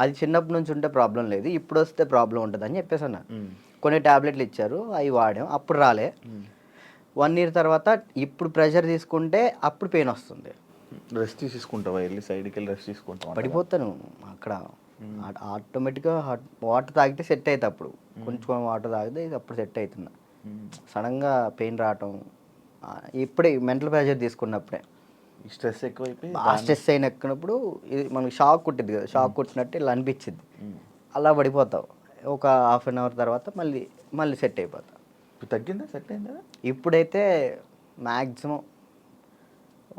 అది చిన్నప్పటి నుంచి ఉంటే ప్రాబ్లం లేదు, ఇప్పుడు వస్తే ప్రాబ్లం ఉంటుంది అని చెప్పేసి అన్న. కొన్ని ట్యాబ్లెట్లు ఇచ్చారు, అవి వాడాం, అప్పుడు రాలే. 1 year తర్వాత ఇప్పుడు ప్రెషర్ తీసుకుంటే అప్పుడు పెయిన్ వస్తుంది. రెస్ట్ తీసుకుంటావా, వెళ్ళి సైడ్కి వెళ్ళి రెస్ట్ తీసుకుంటావా? పడిపోతాను అక్కడ. ఆటోమేటిక్గా వాటర్ తాగితే సెట్ అవుతుంది, అప్పుడు కొంచెం వాటర్ తాగితే అప్పుడు సెట్ అవుతుంది. సడన్గా పెయిన్ రావటం ఇప్పుడే మెంటల్ ప్రెషర్ తీసుకున్నప్పుడే. స్ట్రెస్ ఎక్కువైపోయి బాగా స్ట్రెస్ అయిన ఎక్కినప్పుడు ఇది మనకి షాక్ కొట్టింది కదా, షాక్ కొట్టినట్టు ఇలా అనిపించింది, అలా పడిపోతావు. ఒక 1/2 hour తర్వాత మళ్ళీ సెట్ అయిపోతావు. తగ్గిందా, సెట్ అయిందా? ఇప్పుడైతే మ్యాక్సిమం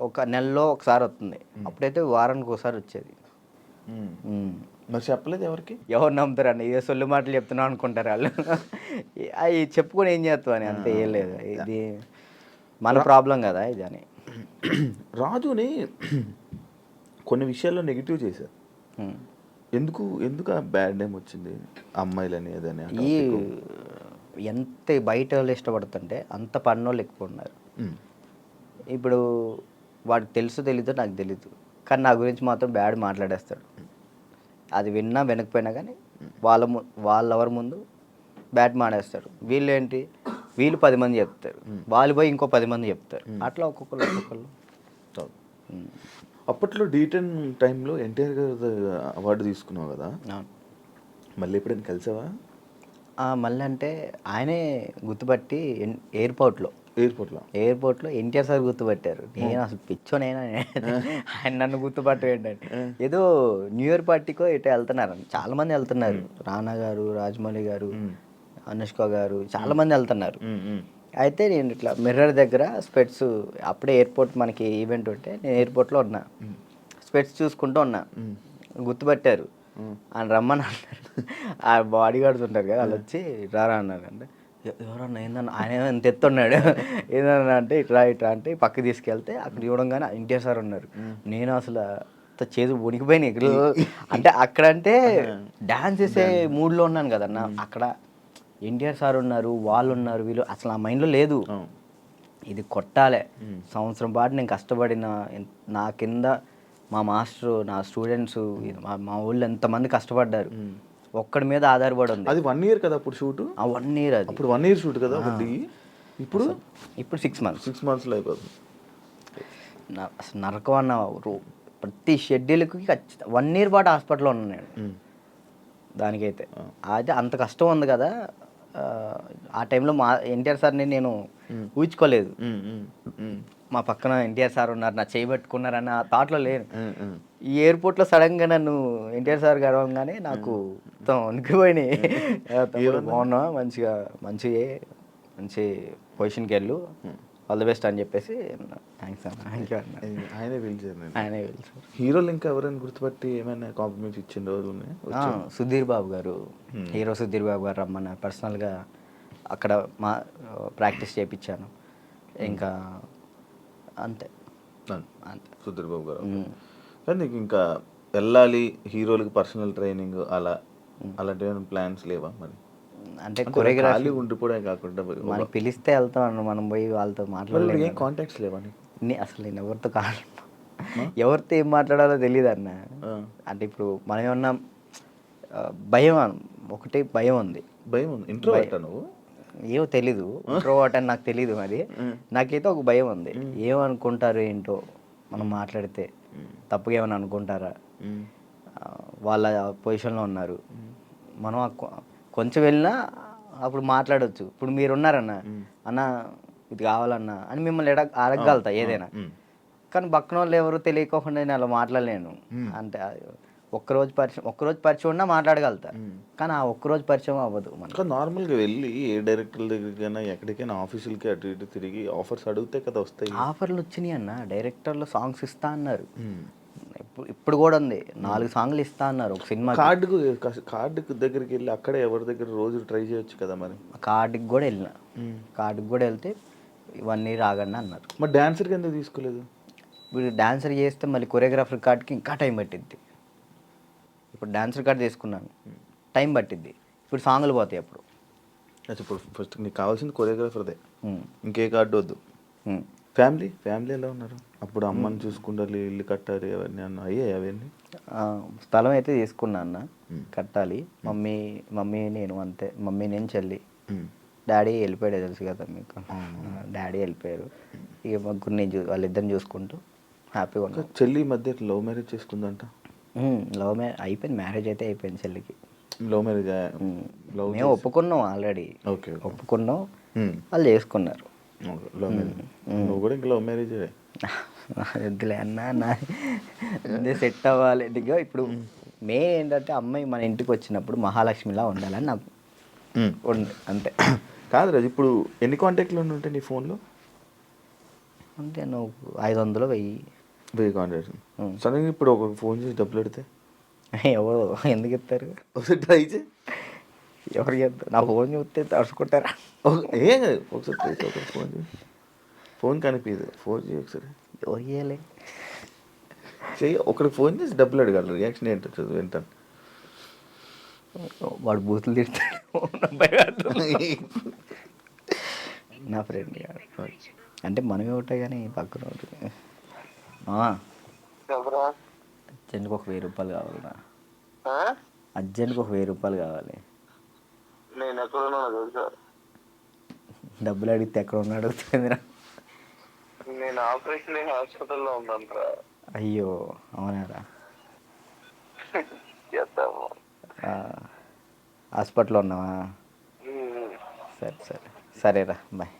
ఒక నెలలో ఒకసారి వస్తుంది, అప్పుడైతే వారానికి ఒకసారి వచ్చేది. మరి చెప్పలేదు ఎవరికి? ఎవరు నమ్ముతారు అన్న, ఇదే సొల్లు మాటలు చెప్తున్నావు అనుకుంటారు వాళ్ళు. అవి చెప్పుకొని ఏం చేస్తావు అని, అంతే, ఏం లేదు, ఇది మన ప్రాబ్లం కదా ఇది అని. రాజుని కొన్ని విషయాల్లో నెగిటివ్ చేశారు. ఎందుకు ఆ బ్యాడ్ నేమ్ వచ్చింది అమ్మాయిలని అదని? ఈ ఎంత బయట వాళ్ళు ఇష్టపడుతుంటే అంత పన్నోళ్ళు ఎక్కువ ఉన్నారు. ఇప్పుడు వాడికి తెలీదో నాకు తెలీదు, కానీ నా గురించి మాత్రం బ్యాడ్ మాట్లాడేస్తాడు. అది విన్నా వినకపోయినా కానీ వాళ్ళెవరి ముందు బ్యాడ్ మాడేస్తాడు. వీళ్ళు 10 మంది చెప్తారు, వాళ్ళు పోయి ఇంకో 10 మంది చెప్తారు, అట్లా ఒక్కొక్కళ్ళు. అప్పట్లో D10 టైంలో ఎన్టీఆర్ గారు అవార్డు తీసుకున్నావు కదా, మళ్ళీ ఎప్పుడైనా కలిసావా? మళ్ళీ అంటే ఆయనే గుర్తుపట్టి ఎయిర్పోర్ట్లో ఎన్టీఆర్ సార్ గుర్తుపట్టారు. నేను అసలు పిచ్చోనైనా ఆయన నన్ను గుర్తుపట్టేంటండి. ఏదో న్యూ ఇయర్ పార్టీకో ఇటు వెళ్తున్నారు, చాలా మంది వెళ్తున్నారు, రానా గారు, రాజమౌళి గారు, అనుష్క గారు, చాలా మంది వెళ్తున్నారు. అయితే నేను ఇట్లా మిర్రర్ దగ్గర స్పెట్స్, అప్పుడే ఎయిర్పోర్ట్ మనకి ఈవెంట్ ఉంటే నేను ఎయిర్పోర్ట్లో ఉన్నా, స్పెట్స్ చూసుకుంటూ ఉన్నా, గుర్తుపట్టారు, ఆయన రమ్మని అన్నారు. ఆ బాడీ గార్డ్స్ ఉంటారు కదా, వాళ్ళు వచ్చి రారా అన్నారు. అంటే ఎవరన్నా ఏందన్నా, ఆయన ఎంత ఎత్తున్నాడు, ఏందన్నా అంటే ఇట్లా అంటే పక్కకి తీసుకెళ్తే అక్కడ చూడంగానే ఎన్టీఆర్ సార్ ఉన్నారు. నేను అసలు చేదు వణికిపోయినాయి. అంటే అక్కడంటే డ్యాన్స్ చేసే మూడ్లో ఉన్నాను కదన్నా, అక్కడ ఎన్టీఆర్ సార్ ఉన్నారు, వాళ్ళు ఉన్నారు, వీళ్ళు అసలు ఆ మైండ్లో లేదు. ఇది కొట్టాలి, సంవత్సరం పాటు నేను కష్టపడిన, నా కింద మా మాస్టరు, నా స్టూడెంట్స్, మా ఊళ్ళో ఎంతమంది కష్టపడ్డారు, ఒక్కడి మీద ఆధారపడి ఉంది. అది 1 year కదా అప్పుడు షూట్? 1 year. అది అప్పుడు 1 year షూట్ కదా ఒకటి. ఇప్పుడు 6 monthsలో అయిపోతుంది. అసలు నరకం అన్న, ప్రతి షెడ్యూల్కి 1 year పాటు హాస్పిటల్లో ఉన్నాను నేను. దానికైతే అయితే అంత కష్టం ఉంది కదా. ఆ టైంలో మా ఎన్టీఆర్ సార్ని నేను ఊహించుకోలేదు. మా పక్కన ఎన్టీఆర్ సార్ ఉన్నారు, నా చేయబెట్టుకున్నారన్న థాట్లో లేను. ఈ ఎయిర్పోర్ట్లో సడన్గా నన్ను ఎన్టీఆర్ సార్ గడవగానే నాకు మొత్తం వణికిపోయినాయి. బాగున్నా, మంచి పొజిషన్కి వెళ్ళు, ఆల్ ది బెస్ట్ అని చెప్పేసి థ్యాంక్స్ అన్న. ఆయనే పిలిచారు. హీరోలు ఇంకా ఎవరైనా గుర్తుపట్టి ఏమైనా కాంప్లిమెంట్స్ ఇచ్చిన రోజులు ఉన్నాయి? సుధీర్ బాబు గారు, హీరో సుధీర్ బాబు గారు రమ్మన్నారు, పర్సనల్గా అక్కడ మా ప్రాక్టీస్ చేయించాను. ఇంకా అంతే. సుధీర్ బాబు గారు. కానీ నీకు ఇంకా వెళ్ళాలి హీరోలకి పర్సనల్ ట్రైనింగ్ అలాంటి ప్లాన్స్ లేవా మరి? అంటే కొరియోగ్రఫీ ఉండిపోవడం కాకుండా మనకి పిలిస్తే వెళ్తాం అన్న, మనం పోయి వాళ్ళతో మాట్లాడలేదు. ఏం కాంటాక్ట్స్ లేవా? అసలు నేను ఎవరితో ఏం మాట్లాడాలో తెలియదు అన్న. అంటే ఇప్పుడు మనం ఏమన్నా ఒకటి భయం ఉంది. ఇంట్రోవర్ట్ నువ్వు? ఏమో తెలీదు, ఇంట్రోవర్ట్ అని నాకు తెలీదు. మరి నాకైతే ఒక భయం ఉంది, ఏమనుకుంటారు ఏంటో, మనం మాట్లాడితే తప్పుగా ఏమైనా అనుకుంటారా, వాళ్ళ పొజిషన్లో ఉన్నారు, మనం కొంచెం వెళ్ళినా అప్పుడు మాట్లాడవచ్చు. ఇప్పుడు మీరున్నారన్న, అన్న ఇది కావాలన్నా అని మిమ్మల్ని అడగగలుగుతా ఏదైనా, కానీ పక్కన వాళ్ళు ఎవరు తెలియకోకుండా నేను అలా మాట్లాడలేను. అంటే ఒక్కరోజు పరిచయం ఉన్నా మాట్లాడగలుగుతా, కానీ ఆ ఒక్కరోజు పరిచయం అవ్వదు. మనకు నార్మల్గా వెళ్ళి ఏ డైరెక్టర్ల దగ్గరికైనా ఎక్కడికైనా ఆఫీసులకి అటు ఇటు తిరిగి ఆఫర్స్ అడిగితే కదా వస్తాయి. ఆఫర్లు వచ్చినాయి అన్న, డైరెక్టర్లు సాంగ్స్ ఇస్తా అన్నారు. ఇప్పుడు కూడా ఉంది, 4 సాంగ్లు ఇస్తా అన్నారు ఒక సినిమా. కార్డుకు దగ్గరికి వెళ్ళి అక్కడే ఎవరి దగ్గర రోజు ట్రై చేయొచ్చు కదా. మరి కార్డుకి కూడా వెళ్తే 1 year ఆగండి అన్నారు. మరి డాన్సర్కి ఎందుకు తీసుకోలేదు? ఇప్పుడు డాన్సర్ చేస్తే మళ్ళీ కొరియోగ్రాఫర్ కార్డ్కి ఇంకా టైం పట్టిద్ది. ఇప్పుడు డాన్సర్ కార్డ్ తీసుకున్నాను, టైం పట్టిద్ది. ఇప్పుడు సాంగ్లు పోతాయి అప్పుడు. అచ్చా, ఇప్పుడు ఫస్ట్ నీకు కావాల్సింది కొరియోగ్రాఫర్దే, ఉమ్. ఇంకే కార్డు వద్దు. ఉమ్. ఫ్యామిలీ ఎలా ఉన్నారు? అప్పుడు అమ్మని చూసుకుంటారు, ఇల్లు కట్టాలి, అవన్నీ అయ్యాయి అవన్నీ. స్థలం అయితే తీసుకున్నా అన్న, కట్టాలి. మమ్మీ నేను అంతే, మమ్మీ నేను చెల్లి. డాడీ వెళ్ళిపోయాడు, తెలుసు కదా మీకు. డాడీ వెళ్ళిపోయారు. ఇక ముగ్గురు నేను వాళ్ళిద్దరిని చూసుకుంటూ హ్యాపీగా ఇంకా ఉన్నాను. చెల్లి ఈ మధ్య లవ్ మ్యారేజ్ చేసుకుందంట. లవ్ మ్యారేజ్ అయిపోయింది, మ్యారేజ్ అయితే అయిపోయింది చెల్లికి. లవ్ మ్యారేజ్ లవ్ మేము ఒప్పుకున్నాం ఆల్రెడీ, ఓకే ఒప్పుకున్నాం, వాళ్ళు చేసుకున్నారు. Love marriage. నువ్వు కూడా ఇంకా లవ్ మ్యారేజ్. వద్దులే అన్న, నా సెట్ అవ్వాలి. ఇదిగో ఇప్పుడు మెయిన్ ఏంటంటే అమ్మాయి మన ఇంటికి వచ్చినప్పుడు మహాలక్ష్మిలా ఉండాలని నాకు ఉంది, అంతే. కాదు రాజు, ఇప్పుడు ఎన్ని కాంటాక్ట్లు ఉంటాయి నీ ఫోన్లో? అంటే నువ్వు 500 1000 కాంటాక్ట్స్. సడన్గా ఇప్పుడు ఒక ఫోన్ చేసి డబ్బులు పెడితే ఎవరు ఎందుకు ఇస్తారు? ఒకసారి ట్రై చేయి. ఎవరికి ఇస్తారు? నా ఫోన్ చూస్తే తడుచుకుంటారా? ఏం కాదు, ఒకసారి ట్రై చేయి. ఒకసారి ఫోన్ చేయి, ఫోన్ కనిపించదు, ఫోన్ చేయి ఒకసారి. ఎవరు ఇవ్వాలి? చెయ్యి, ఒకరికి ఫోన్ చేసి డబ్బులు అడగాలి. రియాక్షన్ ఏంటో చదువు వింటాను. వాడు బూతులు తిడతాడు నా ఫ్రెండ్ గారు. అంటే మనమే ఉంటాయి కానీ పక్కన ఉంటుంది. అర్జెంట్కి ఒక 1000 రూపాయలు కావాలన్నా, అర్జెంట్కి ఒక 1000 రూపాయలు కావాలి. నేను ఎక్కడున్నా తెలుసా? డబ్బులు అడిగితే ఎక్కడ ఉన్నా అడుగుతుంది. నేను ఆపరేషన్ హాస్పిటల్లో ఉన్నాను. అయ్యో అవునారా? చేద్దాము. హాస్పిటల్లో ఉన్నావా? సరే సరేరా, బాయ్.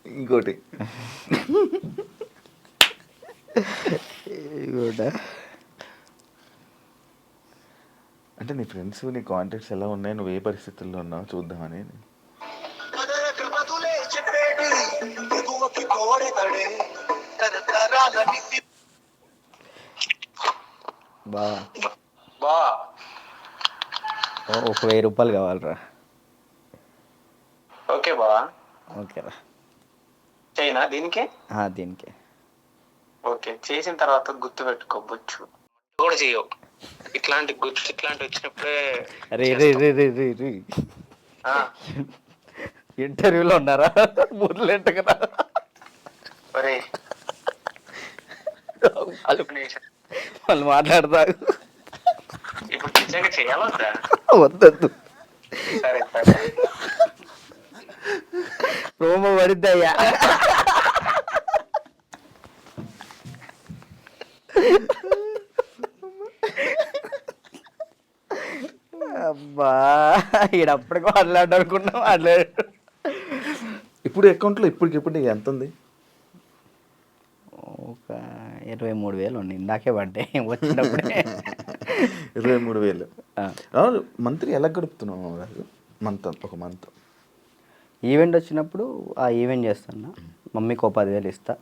ఇంకోటి అంటే నీ ఫ్రెండ్స్, నీ కాంటాక్ట్స్ ఎలా ఉన్నాయి, నువ్వు ఏ పరిస్థితుల్లో ఉన్నావు చూద్దామని. బా ఒక 1000 రూపాయలు కావాలరా. ఓకే బా, ఓకేరా. చైనా దీనికి? దీనికి. ఓకే, చేసిన తర్వాత గుర్తు పెట్టుకోవచ్చు కూడా చెయ్యవు. ఇట్లాంటి వచ్చినప్పుడే ఇంటర్వ్యూలో ఉన్నారా? బుర్లేంట కదా. వాళ్ళు మాట్లాడతారు. ఇప్పుడు నిజంగా చేయాలొద్దా? వద్దొద్దు, సరే సరే. ప్రోమో పడిద్దయ్యా. అబ్బా, ఈడప్పటికి మాట్లాడనుకున్నా మాట్లాడు. ఇప్పుడు అకౌంట్లో ఇప్పటికిప్పుడు నీకు ఎంత ఉంది? ఒక 23,000 ఉంది, ఇందాకే పడ్డాయి వచ్చినప్పుడే. 23,000. అవును, మంత్లీ ఎలా గడుపుతున్నావు రాజు? ఒక మంత్ ఈవెంట్ వచ్చినప్పుడు ఆ ఈవెంట్ చేస్తాను. మమ్మీకి ఒక 10,000 ఇస్తా,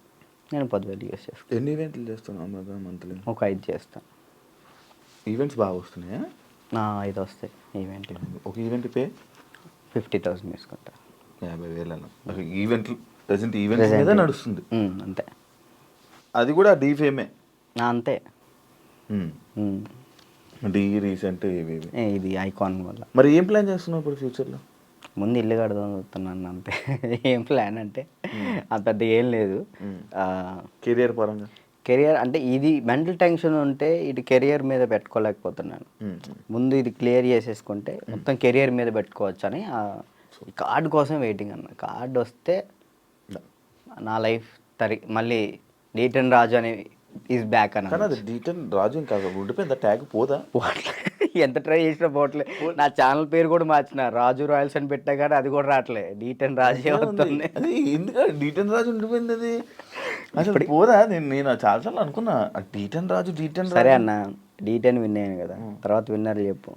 నేను 10,000 యూస్ చేస్తాను. ఎన్ని ఈవెంట్లు చేస్తున్నావు మంత్లీ? ఒక 5 చేస్తాను. ఈవెంట్స్ బాగా వస్తున్నాయా? 5 వస్తాయి ఈవెంట్లు. ఒక ఈవెంట్ పే 50,000 తీసుకుంటా. 50,000 ఈవెంట్లు ప్రజెంట్ ఈవెంట్ మీద నడుస్తుంది. అంతే. అది కూడా డీఫేమే? అంతే. డీ రీసెంట్ ఇది ఐకాన్ వల్ల. మరి ఏం ప్లాన్ చేస్తున్నావు ఇప్పుడు ఫ్యూచర్లో? ముందు ఇల్లు కడదాం చూస్తున్నాను అంతే. ఏం ప్లాన్ అంటే అంత పెద్ద ఏం లేదు. కెరియర్ పరంగా? కెరియర్ అంటే ఇది మెంటల్ టెన్షన్ ఉంటే ఇటు కెరియర్ మీద పెట్టుకోలేకపోతున్నాను. ముందు ఇది క్లియర్ చేసేసుకుంటే మొత్తం కెరియర్ మీద పెట్టుకోవచ్చు అని కార్డు కోసం వెయిటింగ్ అన్న. కార్డు వస్తే నా లైఫ్ మళ్ళీ డీటన్ రాజు అని ఈజ్ బ్యాక్ అన్న. కానీ అది డీటన్ రాజు ఇంకా ఉండిపోయింది, ట్యాగ్ పోదా? ఎంత ట్రై చేసినా పోవట్లే. నా ఛానల్ పేరు కూడా మార్చిన, రాజు రాయల్స్ అని పెట్టా కానీ అది కూడా రావట్లే, డీటన్ రాజే వస్తుంది. అది ఎందుకంటే డీటన్ రాజు ఉండిపోయింది, అది అసలు పోదా? నేను చాలాసార్లు అనుకున్నా డీటన్ రాజు. సరే అన్న, డీటెన్ విన్ అయ్యాను కదా, తర్వాత విన్నర్ చెప్పు.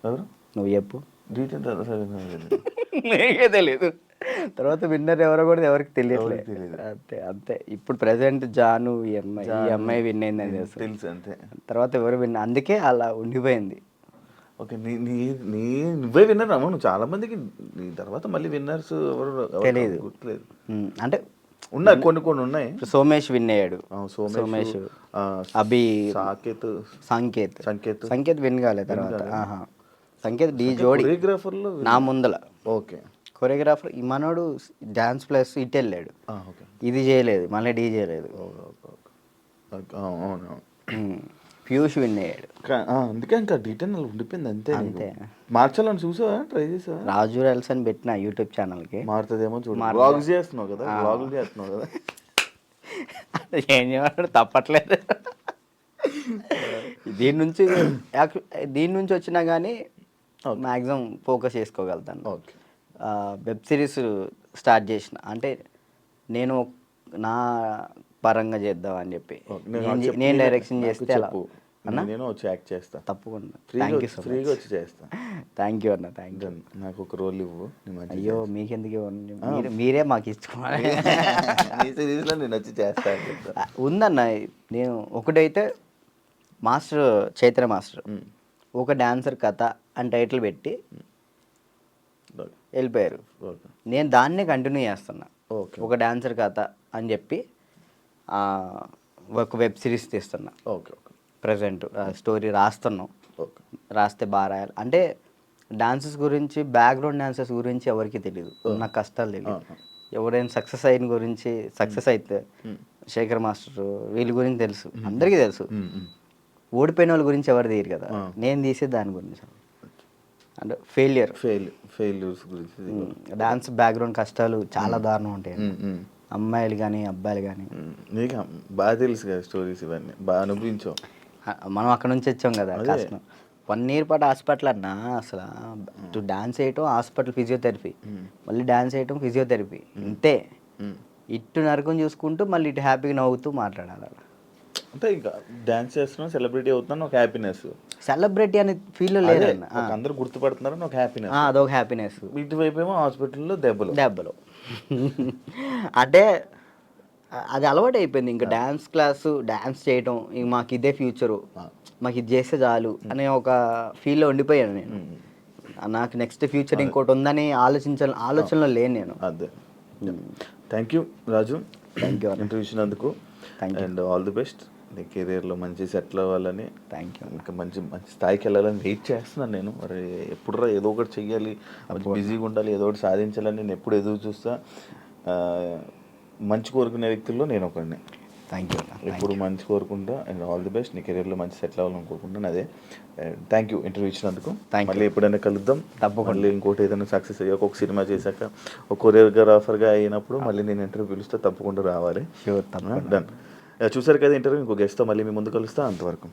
ఎవరు? నువ్వు చెప్పు. డీటెన్ రాజు సరే నీకే తెలియదు, తర్వాత విన్నర్ ఎవరో కూడా ఎవరికి తెలియట్లేదు. అంతే. ఇప్పుడు ప్రెసెంట్ జాను ఈ అమ్మాయి విన్ అయిందని తెలుసు అంతే. తర్వాత ఎవరు విన్, అందుకే అలా ఉండిపోయింది. ఓకే, నువ్వే విన్నర్ అమ్మ. నువ్వు చాలా మందికి నీ తర్వాత మళ్ళీ విన్నర్స్ ఎవరు తెలియదు. గుర్తులేదు. అంటే ఉన్నాయి కొన్ని కొన్ని ఉన్నాయి. సోమేష్ విన్ అయ్యాడు. సోమేష్, అభి, సాకేత్, సంకేత్ సంకేత్ సంకేత్ విన్ కాలేదు తర్వాత. సంకేత్ డి జోడి కొరియోగ్రాఫర్లో నా ముందల. ఓకే కొరియోగ్రాఫర్ ఈ మనోడు డాన్స్ ప్లస్ ఇటు వెళ్ళాడు, ఓకే ఇది చేయలేదు, మళ్ళీ డీ చేయలేదు. అవును పీయూష్ విన్ అయ్యాడు. అందుకే ఇంకా డీటెయిల్ ఉండిపోయింది అంతే. అంతే. మార్చాలని చూసావా, ట్రై చేసావా? రాజు రెల్స్ అని పెట్టిన యూట్యూబ్ ఛానల్కి. మారుతుందేమో చూడు. వ్లాగ్స్ చేస్తున్నావు కదా, వ్లాగులు చేస్తున్నావు కదా. ఏం చేయమంటాడు, తప్పట్లేదు. దీని నుంచి వచ్చినా కానీ మ్యాక్సిమం ఫోకస్ చేసుకోగలుగుతాను. ఓకే. వెబ్ సిరీస్ స్టార్ట్ చేసిన, అంటే నేను నా పరంగా చేద్దాం అని చెప్పి నేను డైరెక్షన్ చేస్తే అలా నేను వచ్చి యాక్ట్ చేస్తా తప్పకుండా. థ్యాంక్ యూ సో ఫ్రీగా వచ్చి చేస్తా. థ్యాంక్ యూ అన్న, థ్యాంక్ యూ. నాకు ఒక రోల్ ఇవ్వు. అయ్యో మీకెందుకు ఇవ్వండి, మీరే మాకు ఇచ్చుకోవాలి. సిరీస్లో నేను వచ్చి చేస్తా. ఉందన్న, నేను ఒకటైతే మాస్టర్ చైత్ర మాస్టర్ ఒక డాన్సర్ కథ అని టైటిల్ పెట్టి వెళ్ళిపోయారు. నేను దాన్నే కంటిన్యూ చేస్తున్నా. ఒక డాన్సర్ కథ అని చెప్పి ఒక వెబ్ సిరీస్ తీస్తున్నా. Okay okay. ప్రజెంట్ స్టోరీ రాస్తున్నాం. ఓకే. రాస్తే బాగా రాయాలి. అంటే డాన్సెస్ గురించి, బ్యాక్గ్రౌండ్ డాన్సెస్ గురించి ఎవరికి తెలియదు, నాకు కష్టాలు తెలియదు. ఎవరైనా సక్సెస్ అయిన గురించి, సక్సెస్ అయితే శేఖర్ మాస్టర్ వీళ్ళ గురించి తెలుసు, అందరికీ తెలుసు. ఓడిపోయిన వాళ్ళ గురించి ఎవరు తీయరు కదా, నేను తీసే దాని గురించి. అంటే ఫెయిల్యూర్స్ గురించి. డాన్స్ బ్యాక్గ్రౌండ్ కష్టాలు చాలా దారుణం ఉంటాయి, అమ్మాయిలు కానీ అబ్బాయిలు కానీ. నీకు బాగా తెలుసు కదా స్టోరీస్, ఇవన్నీ బాగా అనుభవించావు. మనం అక్కడ నుంచి వచ్చాం కదా, కష్టం. 1 year పాటు హాస్పిటల్ అన్నా, అసలు డాన్స్ వేయటం, హాస్పిటల్, ఫిజియోథెరపీ, మళ్ళీ డాన్స్ వేయటం, ఫిజియోథెరపీ, ఇంతే. ఇటు నరకం చూసుకుంటూ మళ్ళీ ఇటు హ్యాపీగా నవ్వుతూ మాట్లాడాలి. అంటే ఇంకా డాన్స్ చేస్తున్నాను, సెలబ్రిటీ అవుతున్నాను, ఒక హ్యాపీనెస్. సెలబ్రిటీ అనే ఫీల్ లేదు, అందరూ గుర్తుపడుతున్నారని ఒక హ్యాపీనెస్, అదొక హ్యాపీనెస్. ఇటువైపు ఏమో హాస్పిటల్లో దెబ్బలు. అంటే అది అలవాటు అయిపోయింది. ఇంకా డాన్స్ క్లాసు, డాన్స్ చేయటం, ఇంక మాకు ఇదే ఫ్యూచరు, మాకు ఇది చేస్తే చాలు అనే ఒక ఫీల్లో ఉండిపోయాను నేను. నాకు నెక్స్ట్ ఫ్యూచర్ ఇంకోటి ఉందని ఆలోచనలో లేను నేను. అదే. Thank you Raju, thank you interview ఇచ్చినందుకు. And all the best. నీ కెరీర్లో మంచి సెటిల్ అవ్వాలని, థ్యాంక్ యూ. ఇంకా మంచి స్థాయికి వెళ్ళాలని వెయిట్ చేస్తున్నాను నేను. మరి ఎప్పుడురా ఏదో ఒకటి చెయ్యాలి, బిజీగా ఉండాలి, ఏదో ఒకటి సాధించాలని నేను ఎప్పుడు ఎదురు చూస్తా. మంచి కోరుకునే వ్యక్తుల్లో నేను ఒకడిని. Thank you. ఎప్పుడు మంచి కోరుకుంటా. And all the best. నీ కెరీర్లో మంచి సెటిల్ అవ్వాలని కోరుకుంటాను. అదే. థ్యాంక్ యూ ఇంటర్వ్యూ ఇచ్చినందుకు. మళ్ళీ ఎప్పుడైనా కలుద్దాం. మళ్ళీ ఇంకోటి ఏదైనా సక్సెస్ అయ్యాక, ఒక సినిమా చేశాక, ఒక కొరియోగ్రాఫర్గా అయినప్పుడు మళ్ళీ నేను ఇంటర్వ్యూ పిలుస్తే తప్పకుండా రావాలి. షూర్, తప్పకుండా. డన్. చూసారు కదా ఇంటర్వ్యూ. ఇంకో గెస్ట్తో మళ్ళీ మీ ముందు కలుస్తా. అంతవరకు